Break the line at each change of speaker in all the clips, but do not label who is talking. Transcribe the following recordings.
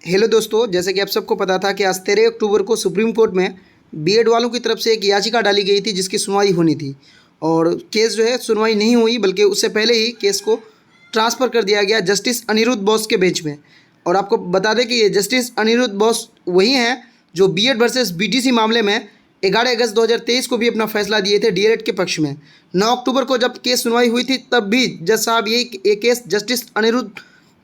Hello दोस्तों, जैसे कि आप सबको पता था कि आज 13 अक्टूबर को सुप्रीम कोर्ट में बीएड वालों की तरफ से एक याचिका डाली गई थी जिसकी सुनवाई होनी थी। और केस जो है सुनवाई नहीं हुई, बल्कि उससे पहले ही केस को ट्रांसफ़र कर दिया गया जस्टिस अनिरुद्ध बोस के बेंच में। और आपको बता दें कि ये जस्टिस अनिरुद्ध बोस वही हैं जो बीएड वर्सेस बीटीसी मामले में 11 अगस्त 2023 को भी अपना फैसला दिए थे डीएलएड के पक्ष में। 9 अक्टूबर को जब केस सुनवाई हुई थी तब भी जज साहब ये केस जस्टिस अनिरुद्ध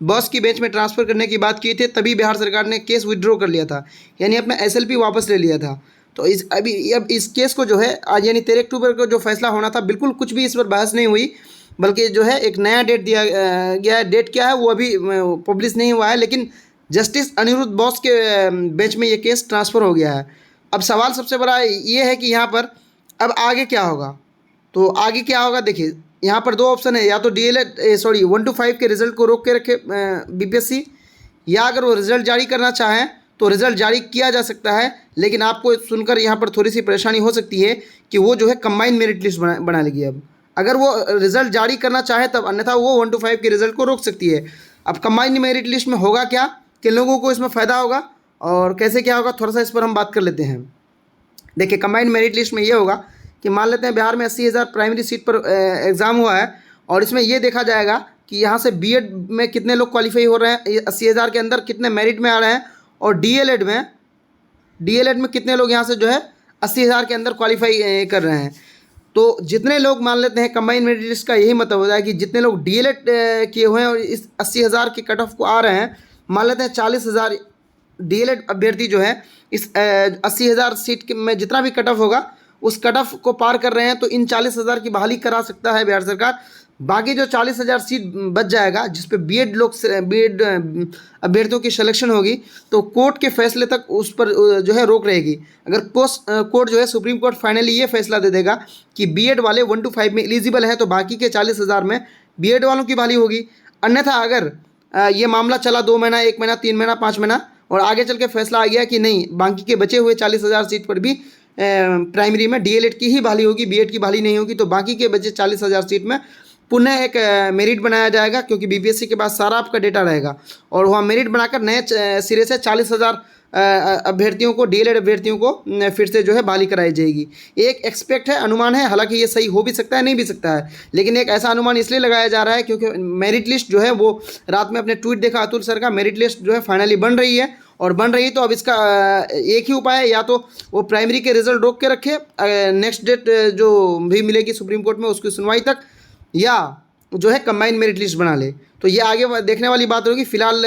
बॉस की बेंच में ट्रांसफ़र करने की बात की थी, तभी बिहार सरकार ने केस विड्रॉ कर लिया था, यानी अपना एसएलपी वापस ले लिया था। तो अब इस केस को जो है आज यानी 13 अक्टूबर को जो फैसला होना था, बिल्कुल कुछ भी इस पर बहस नहीं हुई, बल्कि जो है एक नया डेट दिया गया है। डेट क्या है वो अभी पब्लिश नहीं हुआ है, लेकिन जस्टिस अनिरुद्ध बॉस के बेंच में ये केस ट्रांसफ़र हो गया है। अब सवाल सबसे बड़ा ये है कि यहाँ पर अब आगे क्या होगा। तो आगे क्या होगा, देखिए यहाँ पर दो ऑप्शन है, या तो डीएलएड 1 to 5 के रिज़ल्ट को रोक के रखे बीपीएससी, या अगर वो रिज़ल्ट जारी करना चाहें तो रिज़ल्ट जारी किया जा सकता है। लेकिन आपको सुनकर यहाँ पर थोड़ी सी परेशानी हो सकती है कि वो जो है कंबाइंड मेरिट लिस्ट बना लेगी। अब अगर वो रिज़ल्ट जारी करना चाहे तब, अन्यथा वो 1 to 5 के रिज़ल्ट को रोक सकती है। अब कंबाइंड मेरिट लिस्ट में होगा क्या, किन लोगों को इसमें फ़ायदा होगा और कैसे क्या होगा, थोड़ा सा इस पर हम बात कर लेते हैं। देखिए कंबाइंड मेरिट लिस्ट में ये होगा कि मान लेते हैं बिहार में 80,000 प्राइमरी सीट पर एग्ज़ाम हुआ है, और इसमें ये देखा जाएगा कि यहाँ से बीएड में कितने लोग क्वालिफाई हो रहे हैं, 80,000 के अंदर कितने मेरिट में आ रहे हैं, और डीएलएड में कितने लोग यहाँ से जो है 80,000 के अंदर क्वालिफाई कर रहे हैं। तो जितने लोग मान लेते हैं कंबाइंड मेरिट लिस्ट का यही मतलब होता है कि जितने लोग डीएलएड किए हुए हैं और इस 80,000 के कट ऑफ को आ रहे हैं, मान लेते हैं 40,000 डीएलएड अभ्यर्थी जो है इस 80,000 सीट में जितना भी कट ऑफ होगा उस कट ऑफ को पार कर रहे हैं, तो इन 40,000 की बहाली करा सकता है बिहार सरकार। बाकी जो 40,000 सीट बच जाएगा जिस पे बीएड अभ्यर्थियों की सिलेक्शन होगी, तो कोर्ट के फैसले तक उस पर जो है रोक रहेगी। अगर कोर्ट जो है सुप्रीम कोर्ट फाइनली ये फैसला दे देगा कि बीएड वाले 1 to 5 में एलिजिबल है, तो बाकी के 40,000 में बीएड वालों की बहाली होगी। अन्यथा अगर ये मामला चला 2 महीना, 1 महीना, 3 महीना, 5 महीना और आगे चल के फैसला आ गया कि नहीं, बाकी के बचे हुए 40,000 सीट पर भी प्राइमरी में डीएलएड की ही बहाली होगी, बीएड की बहाली नहीं होगी, तो बाकी के बचे 40,000 सीट में पुनः एक मेरिट बनाया जाएगा, क्योंकि बीपीएससी के पास सारा आपका डेटा रहेगा और वहाँ मेरिट बनाकर नए सिरे से 40,000 अभ्यर्थियों को, डीएलएड अभ्यर्थियों को फिर से जो है बहाली कराई जाएगी। एक एक्सपेक्ट है, अनुमान है, हालांकि ये सही हो भी सकता है, नहीं भी सकता है, लेकिन एक ऐसा अनुमान इसलिए लगाया जा रहा है क्योंकि मेरिट लिस्ट जो है वो रात में अपने ट्वीट देखा अतुल सर का, मेरिट लिस्ट जो है फाइनली बन रही है, और बन रही तो अब इसका एक ही उपाय है, या तो वो प्राइमरी के रिजल्ट रोक के रखे नेक्स्ट डेट जो भी मिलेगी सुप्रीम कोर्ट में उसकी सुनवाई तक, या जो है कंबाइंड मेरिट लिस्ट बना ले। तो ये आगे देखने वाली बात होगी। फिलहाल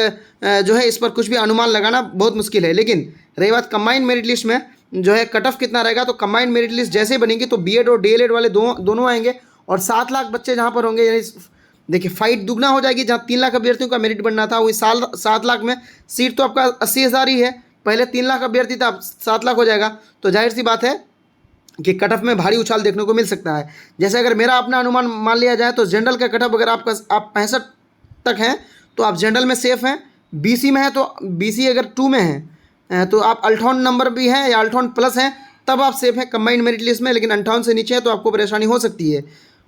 जो है इस पर कुछ भी अनुमान लगाना बहुत मुश्किल है। लेकिन रही बात कंबाइंड मेरिट लिस्ट में जो है कट ऑफ कितना रहेगा, तो कंबाइंड मेरिट लिस्ट जैसे ही बनेगी तो बीएड और डीएलएड वाले दोनों आएंगे, और 7 लाख बच्चे जहाँ पर होंगे, यानी देखिए फाइट दुगना हो जाएगी। जहाँ 3 लाख अभ्यर्थियों का मेरिट बनना था, वही 7 लाख में सीट तो आपका 80,000 ही है, पहले 3 लाख अभ्यर्थी था, अब 7 लाख हो जाएगा। तो जाहिर सी बात है कि कट ऑफ में भारी उछाल देखने को मिल सकता है। जैसे अगर मेरा अपना अनुमान मान लिया जाए तो जनरल का कट ऑफ अगर आप 65 तक हैं तो आप जनरल में सेफ हैं। बीसी में है तो बीसी अगर 2 में है तो आप अल्ट्रॉन नंबर भी हैं या अल्ट्रॉन प्लस हैं, तब आप सेफ हैं कंबाइंड मेरिट लिस्ट में। लेकिन 58 से नीचे है तो आपको परेशानी हो सकती है।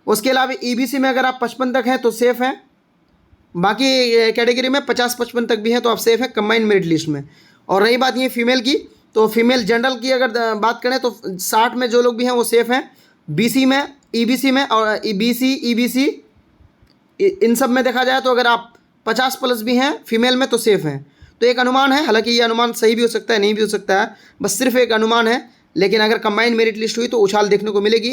उसके अलावा ईबीसी में अगर आप 55 तक हैं तो सेफ़ हैं। बाकी कैटेगरी में 50-55 तक भी हैं तो आप सेफ़ हैं कंबाइंड मेरिट लिस्ट में। और रही बात ये फीमेल की, तो फीमेल जनरल की अगर बात करें तो 60 में जो लोग भी हैं वो सेफ़ हैं। बीसी में, ईबीसी में और ईबीसी इन सब में देखा जाए तो अगर आप 50 प्लस भी हैं फीमेल में तो सेफ़ हैं। तो एक अनुमान है, हालांकि ये अनुमान सही भी हो सकता है, नहीं भी हो सकता है, बस सिर्फ एक अनुमान है। लेकिन अगर कंबाइंड मेरिट लिस्ट हुई तो उछाल देखने को मिलेगी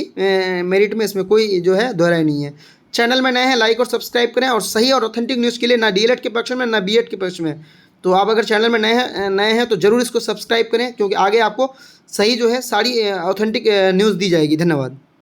मेरिट में, इसमें कोई जो है दोहराई नहीं है। चैनल में नए हैं लाइक और सब्सक्राइब करें, और सही और ऑथेंटिक न्यूज़ के लिए ना डीएलएड के पक्ष में ना बीएड के पक्ष में, तो आप अगर चैनल में नए हैं तो ज़रूर इसको सब्सक्राइब करें, क्योंकि आगे आपको सही जो है सारी ऑथेंटिक न्यूज़ दी जाएगी। धन्यवाद।